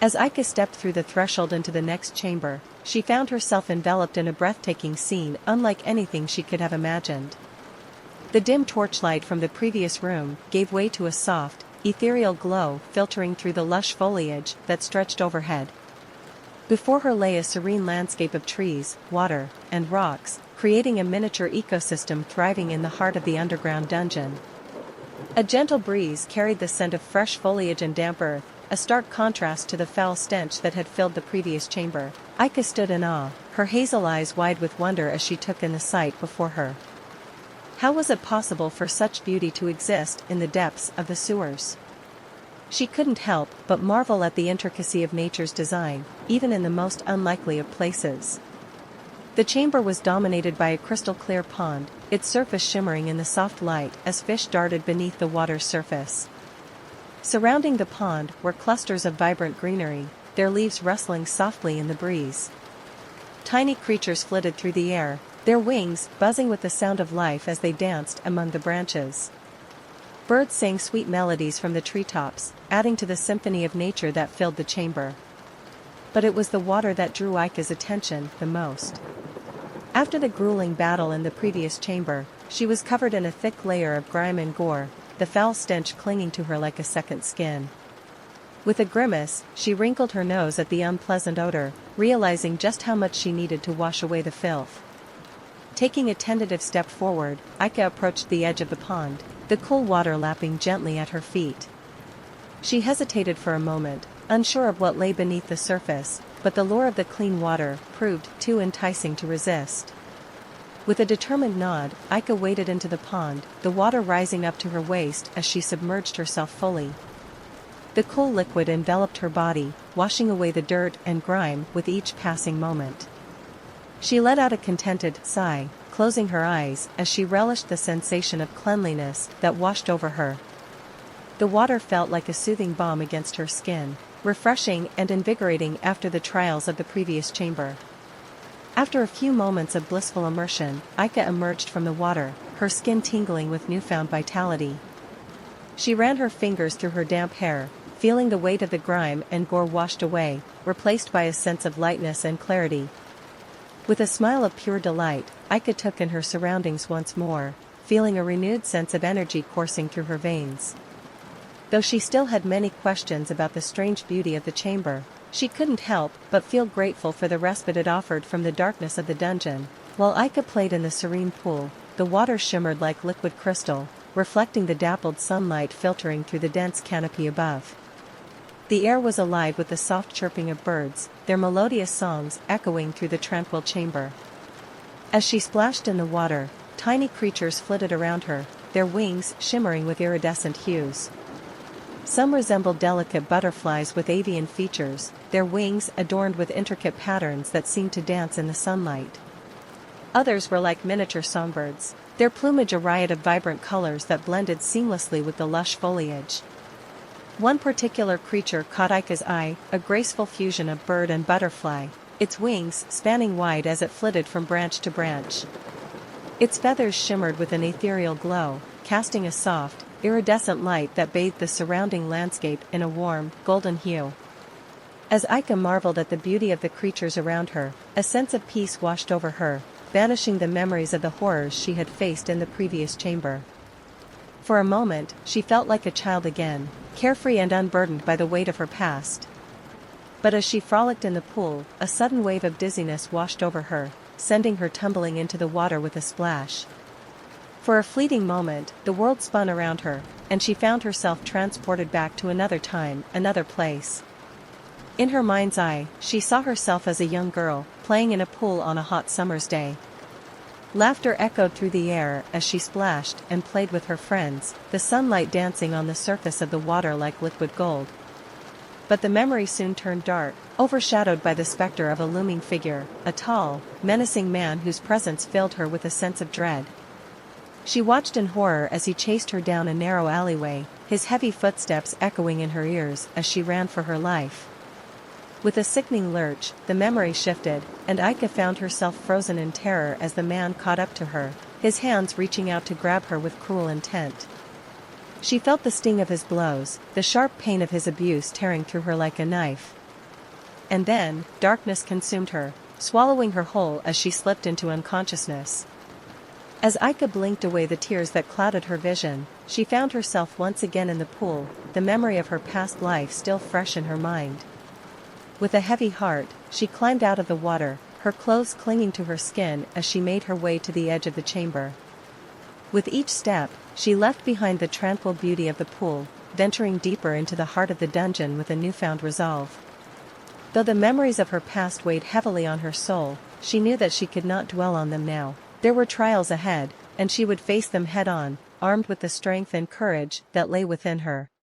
As Aika stepped through the threshold into the next chamber, she found herself enveloped in a breathtaking scene unlike anything she could have imagined. The dim torchlight from the previous room gave way to a soft, ethereal glow filtering through the lush foliage that stretched overhead. Before her lay a serene landscape of trees, water, and rocks, creating a miniature ecosystem thriving in the heart of the underground dungeon. A gentle breeze carried the scent of fresh foliage and damp earth, a stark contrast to the foul stench that had filled the previous chamber. Aika stood in awe, her hazel eyes wide with wonder as she took in the sight before her. How was it possible for such beauty to exist in the depths of the sewers? She couldn't help but marvel at the intricacy of nature's design, even in the most unlikely of places. The chamber was dominated by a crystal-clear pond, its surface shimmering in the soft light as fish darted beneath the water's surface. Surrounding the pond were clusters of vibrant greenery, their leaves rustling softly in the breeze. Tiny creatures flitted through the air, their wings buzzing with the sound of life as they danced among the branches. Birds sang sweet melodies from the treetops, adding to the symphony of nature that filled the chamber. But it was the water that drew Aika's attention the most. After the grueling battle in the previous chamber, she was covered in a thick layer of grime and gore, the foul stench clinging to her like a second skin. With a grimace, she wrinkled her nose at the unpleasant odor, realizing just how much she needed to wash away the filth. Taking a tentative step forward, Aika approached the edge of the pond, the cool water lapping gently at her feet. She hesitated for a moment, unsure of what lay beneath the surface, but the lure of the clean water proved too enticing to resist. With a determined nod, Aika waded into the pond, the water rising up to her waist as she submerged herself fully. The cool liquid enveloped her body, washing away the dirt and grime with each passing moment. She let out a contented sigh, closing her eyes as she relished the sensation of cleanliness that washed over her. The water felt like a soothing balm against her skin, refreshing and invigorating after the trials of the previous chamber. After a few moments of blissful immersion, Aika emerged from the water, her skin tingling with newfound vitality. She ran her fingers through her damp hair, feeling the weight of the grime and gore washed away, replaced by a sense of lightness and clarity. With a smile of pure delight, Aika took in her surroundings once more, feeling a renewed sense of energy coursing through her veins. Though she still had many questions about the strange beauty of the chamber, she couldn't help but feel grateful for the respite it offered from the darkness of the dungeon. While Aika played in the serene pool, the water shimmered like liquid crystal, reflecting the dappled sunlight filtering through the dense canopy above. The air was alive with the soft chirping of birds, their melodious songs echoing through the tranquil chamber. As she splashed in the water, tiny creatures flitted around her, their wings shimmering with iridescent hues. Some resembled delicate butterflies with avian features, their wings adorned with intricate patterns that seemed to dance in the sunlight. Others were like miniature songbirds, their plumage a riot of vibrant colors that blended seamlessly with the lush foliage. One particular creature caught Aika's eye, a graceful fusion of bird and butterfly, its wings spanning wide as it flitted from branch to branch. Its feathers shimmered with an ethereal glow, casting a soft, iridescent light that bathed the surrounding landscape in a warm, golden hue. As Aika marveled at the beauty of the creatures around her, a sense of peace washed over her, banishing the memories of the horrors she had faced in the previous chamber. For a moment, she felt like a child again, carefree and unburdened by the weight of her past. But as she frolicked in the pool, a sudden wave of dizziness washed over her, sending her tumbling into the water with a splash. For a fleeting moment, the world spun around her, and she found herself transported back to another time, another place. In her mind's eye, she saw herself as a young girl, playing in a pool on a hot summer's day. Laughter echoed through the air as she splashed and played with her friends, the sunlight dancing on the surface of the water like liquid gold. But the memory soon turned dark, overshadowed by the specter of a looming figure, a tall, menacing man whose presence filled her with a sense of dread. She watched in horror as he chased her down a narrow alleyway, his heavy footsteps echoing in her ears as she ran for her life. With a sickening lurch, the memory shifted, and Aika found herself frozen in terror as the man caught up to her, his hands reaching out to grab her with cruel intent. She felt the sting of his blows, the sharp pain of his abuse tearing through her like a knife. And then, darkness consumed her, swallowing her whole as she slipped into unconsciousness. As Aika blinked away the tears that clouded her vision, she found herself once again in the pool, the memory of her past life still fresh in her mind. With a heavy heart, she climbed out of the water, her clothes clinging to her skin as she made her way to the edge of the chamber. With each step, she left behind the tranquil beauty of the pool, venturing deeper into the heart of the dungeon with a newfound resolve. Though the memories of her past weighed heavily on her soul, she knew that she could not dwell on them now. There were trials ahead, and she would face them head-on, armed with the strength and courage that lay within her.